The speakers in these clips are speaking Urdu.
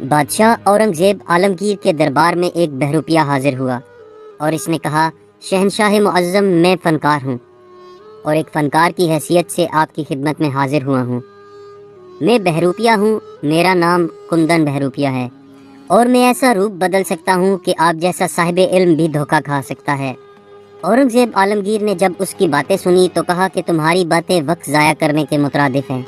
بادشاہ اورنگزیب عالمگیر کے دربار میں ایک بہروپیہ حاضر ہوا اور اس نے کہا، شہنشاہ معظم، میں فنکار ہوں اور ایک فنکار کی حیثیت سے آپ کی خدمت میں حاضر ہوا ہوں۔ میں بہروپیہ ہوں، میرا نام کندن بہروپیہ ہے اور میں ایسا روپ بدل سکتا ہوں کہ آپ جیسا صاحب علم بھی دھوکہ کھا سکتا ہے۔ اورنگزیب عالمگیر نے جب اس کی باتیں سنی تو کہا کہ تمہاری باتیں وقت ضائع کرنے کے مترادف ہیں۔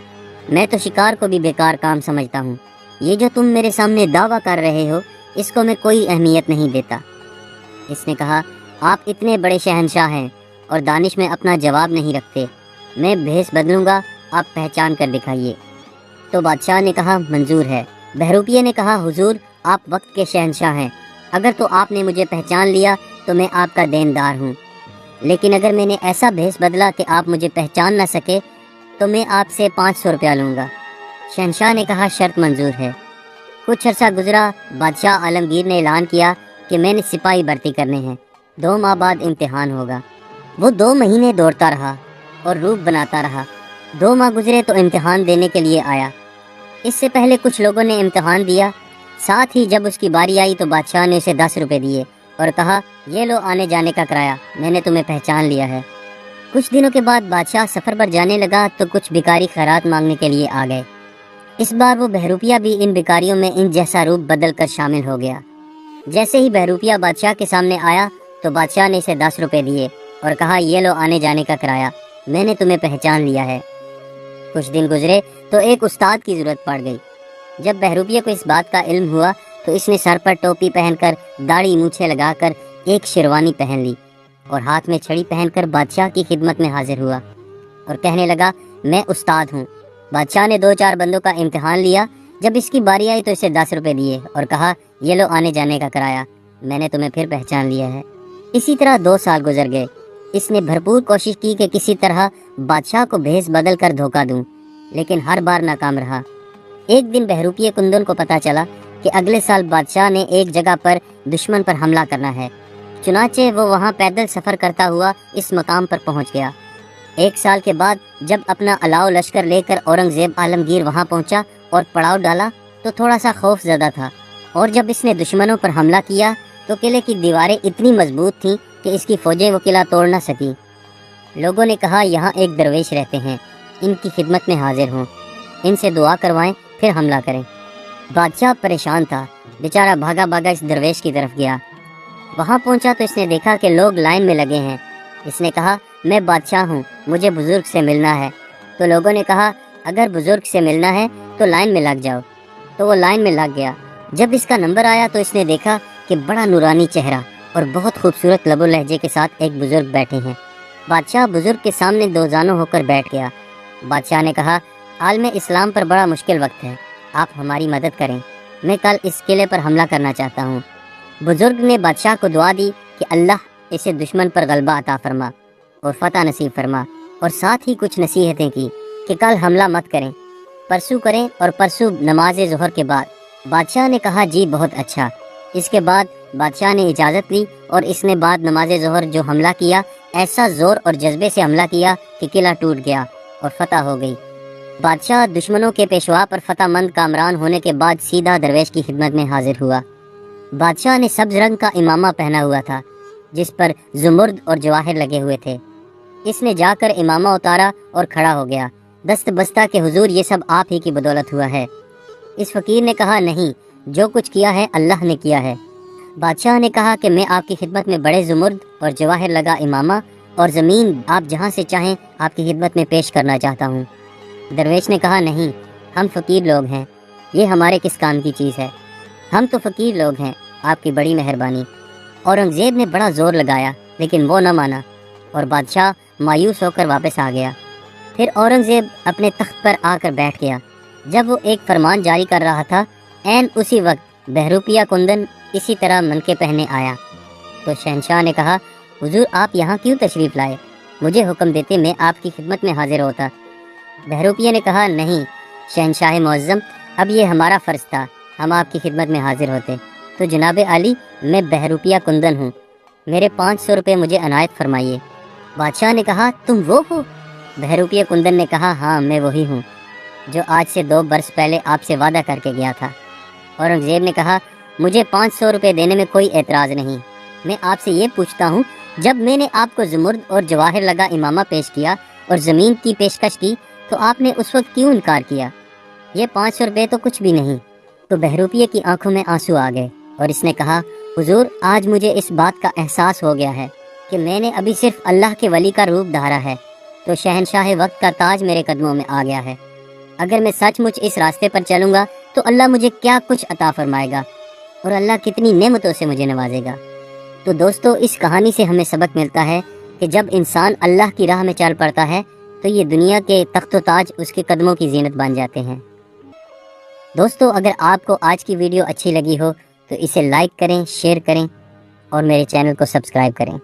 میں تو شکار کو بھی بیکار کام سمجھتا ہوں۔ یہ جو تم میرے سامنے دعویٰ کر رہے ہو، اس کو میں کوئی اہمیت نہیں دیتا۔ اس نے کہا، آپ اتنے بڑے شہنشاہ ہیں اور دانش میں اپنا جواب نہیں رکھتے۔ میں بھیس بدلوں گا، آپ پہچان کر دکھائیے۔ تو بادشاہ نے کہا، منظور ہے۔ بہروپیہ نے کہا، حضور، آپ وقت کے شہنشاہ ہیں، اگر تو آپ نے مجھے پہچان لیا تو میں آپ کا دیندار ہوں، لیکن اگر میں نے ایسا بھیس بدلا کہ آپ مجھے پہچان نہ سکے تو میں آپ سے 500 روپیہ لوں گا۔ شہنشاہ نے کہا، شرط منظور ہے۔ کچھ عرصہ گزرا، بادشاہ عالمگیر نے اعلان کیا کہ میں نے سپاہی بھرتی کرنے ہیں، 2 ماہ بعد امتحان ہوگا۔ وہ 2 مہینے دوڑتا رہا اور روپ بناتا رہا۔ 2 ماہ گزرے تو امتحان دینے کے لیے آیا۔ اس سے پہلے کچھ لوگوں نے امتحان دیا، ساتھ ہی جب اس کی باری آئی تو بادشاہ نے اسے 10 روپے دیے اور کہا، یہ لو آنے جانے کا کرایہ، میں نے تمہیں پہچان لیا ہے۔ کچھ دنوں کے بعد بادشاہ سفر پر جانے لگا تو کچھ بھکاری خیرات مانگنے کے لیے آ گئے۔ اس بار وہ بہروپیہ بھی ان بھکاریوں میں ان جیسا روپ بدل کر شامل ہو گیا۔ جیسے ہی بہروپیہ بادشاہ کے سامنے آیا تو بادشاہ نے اسے 10 روپے دیے اور کہا، یہ لو آنے جانے کا کرایہ، میں نے تمہیں پہچان لیا ہے۔ کچھ دن گزرے تو ایک استاد کی ضرورت پڑ گئی۔ جب بہروپیہ کو اس بات کا علم ہوا تو اس نے سر پر ٹوپی پہن کر، داڑھی مونچھیں لگا کر ایک شیروانی پہن لی اور ہاتھ میں چھڑی پہن کر بادشاہ کی خدمت میں حاضر ہوا اور کہنے لگا، میں استاد ہوں۔ بادشاہ نے 2-4 بندوں کا امتحان لیا۔ جب اس کی باری آئی تو اسے 10 روپے دیے اور کہا، یہ لو آنے جانے کا کرایہ، میں نے تمہیں پھر پہچان لیا ہے۔ اسی طرح 2 سال گزر گئے۔ اس نے بھرپور کوشش کی کہ کسی طرح بادشاہ کو بھیس بدل کر دھوکہ دوں، لیکن ہر بار ناکام رہا۔ ایک دن بہروپیہ کندن کو پتہ چلا کہ اگلے سال بادشاہ نے ایک جگہ پر دشمن پر حملہ کرنا ہے، چنانچہ وہ وہاں پیدل سفر کرتا ہوا اس مقام پر پہنچ گیا۔ 1 سال کے بعد جب اپنا الاؤ لشکر لے کر اورنگزیب عالمگیر وہاں پہنچا اور پڑاؤ ڈالا تو تھوڑا سا خوف زدہ تھا، اور جب اس نے دشمنوں پر حملہ کیا تو قلعے کی دیواریں اتنی مضبوط تھیں کہ اس کی فوجیں وہ قلعہ توڑ نہ سکیں۔ لوگوں نے کہا، یہاں ایک درویش رہتے ہیں، ان کی خدمت میں حاضر ہوں، ان سے دعا کروائیں پھر حملہ کریں۔ بادشاہ پریشان تھا، بیچارہ بھاگا بھاگا اس درویش کی طرف گیا۔ وہاں پہنچا تو اس نے دیکھا کہ لوگ لائن میں لگے ہیں۔ اس نے کہا، میں بادشاہ ہوں، مجھے بزرگ سے ملنا ہے۔ تو لوگوں نے کہا، اگر بزرگ سے ملنا ہے تو لائن میں لگ جاؤ۔ تو وہ لائن میں لگ گیا۔ جب اس کا نمبر آیا تو اس نے دیکھا کہ بڑا نورانی چہرہ اور بہت خوبصورت لب و لہجے کے ساتھ ایک بزرگ بیٹھے ہیں۔ بادشاہ بزرگ کے سامنے 2 زانو ہو کر بیٹھ گیا۔ بادشاہ نے کہا، عالم اسلام پر بڑا مشکل وقت ہے، آپ ہماری مدد کریں، میں کل اس قلعے پر حملہ کرنا چاہتا ہوں۔ بزرگ نے بادشاہ کو دعا دی کہ اللہ اسے دشمن پر غلبہ عطا فرما اور فتح نصیب فرما، اور ساتھ ہی کچھ نصیحتیں کی کہ کل حملہ مت کریں، پرسوں کریں اور پرسوں نماز ظہر کے بعد۔ بادشاہ نے کہا، جی بہت اچھا۔ اس کے بعد بادشاہ نے اجازت لی اور اس نے بعد نماز ظہر جو حملہ کیا، ایسا زور اور جذبے سے حملہ کیا کہ قلعہ ٹوٹ گیا اور فتح ہو گئی۔ بادشاہ دشمنوں کے پیشوا پر فتح مند کامران ہونے کے بعد سیدھا درویش کی خدمت میں حاضر ہوا۔ بادشاہ نے سبز رنگ کا امامہ پہنا ہوا تھا جس پر زمرد اور جواہر لگے ہوئے تھے۔ اس نے جا کر امامہ اتارا اور کھڑا ہو گیا، دست بستہ کہ حضور یہ سب آپ ہی کی بدولت ہوا ہے۔ اس فقیر نے کہا، نہیں، جو کچھ کیا ہے اللہ نے کیا ہے۔ بادشاہ نے کہا کہ میں آپ کی خدمت میں بڑے زمرد اور جواہر لگا امامہ اور زمین آپ جہاں سے چاہیں آپ کی خدمت میں پیش کرنا چاہتا ہوں۔ درویش نے کہا، نہیں، ہم فقیر لوگ ہیں، یہ ہمارے کس کام کی چیز ہے، ہم تو فقیر لوگ ہیں، آپ کی بڑی مہربانی۔ اورنگزیب نے بڑا زور لگایا لیکن وہ نہ مانا اور بادشاہ مایوس ہو کر واپس آ گیا۔ پھر اورنگزیب اپنے تخت پر آ کر بیٹھ گیا۔ جب وہ ایک فرمان جاری کر رہا تھا، عین اسی وقت بہروپیہ کندن اسی طرح منکے پہنے آیا۔ تو شہنشاہ نے کہا، حضور آپ یہاں کیوں تشریف لائے؟ مجھے حکم دیتے میں آپ کی خدمت میں حاضر ہوتا۔ بہروپیہ نے کہا، نہیں شہنشاہ معظم، اب یہ ہمارا فرض تھا، ہم آپ کی خدمت میں حاضر ہوتے۔ تو جناب عالی، میں بہروپیہ کندن ہوں، میرے 500 روپے مجھے عنایت فرمائیے۔ بادشاہ نے کہا، تم وہ ہو؟ بہروپیہ کندن نے کہا، ہاں میں وہی ہوں جو آج سے 2 برس پہلے آپ سے وعدہ کر کے گیا تھا۔ اورنگزیب نے کہا مجھے 500 روپے دینے میں کوئی اعتراض نہیں، میں آپ سے یہ پوچھتا ہوں جب میں نے آپ کو زمرد اور جواہر لگا امامہ پیش کیا اور زمین کی پیشکش کی تو آپ نے اس وقت کیوں انکار کیا؟ یہ 500 روپے تو کچھ بھی نہیں۔ تو بہروپیے کی آنکھوں میں آنسو آ گئے اور اس نے کہا حضور آج مجھے اس بات کا احساس ہو گیا ہے کہ میں نے ابھی صرف اللہ کے ولی کا روپ دھارا ہے تو شہنشاہ وقت کا تاج میرے قدموں میں آ گیا ہے۔ اگر میں سچ مچ اس راستے پر چلوں گا تو اللہ مجھے کیا کچھ عطا فرمائے گا اور اللہ کتنی نعمتوں سے مجھے نوازے گا۔ تو دوستو اس کہانی سے ہمیں سبق ملتا ہے کہ جب انسان اللہ کی راہ میں چل پڑتا ہے تو یہ دنیا کے تخت و تاج اس کے قدموں کی زینت بن جاتے ہیں۔ دوستو اگر آپ کو آج کی ویڈیو اچھی لگی ہو تو اسے لائک کریں، شیئر کریں اور میرے چینل کو سبسکرائب کریں۔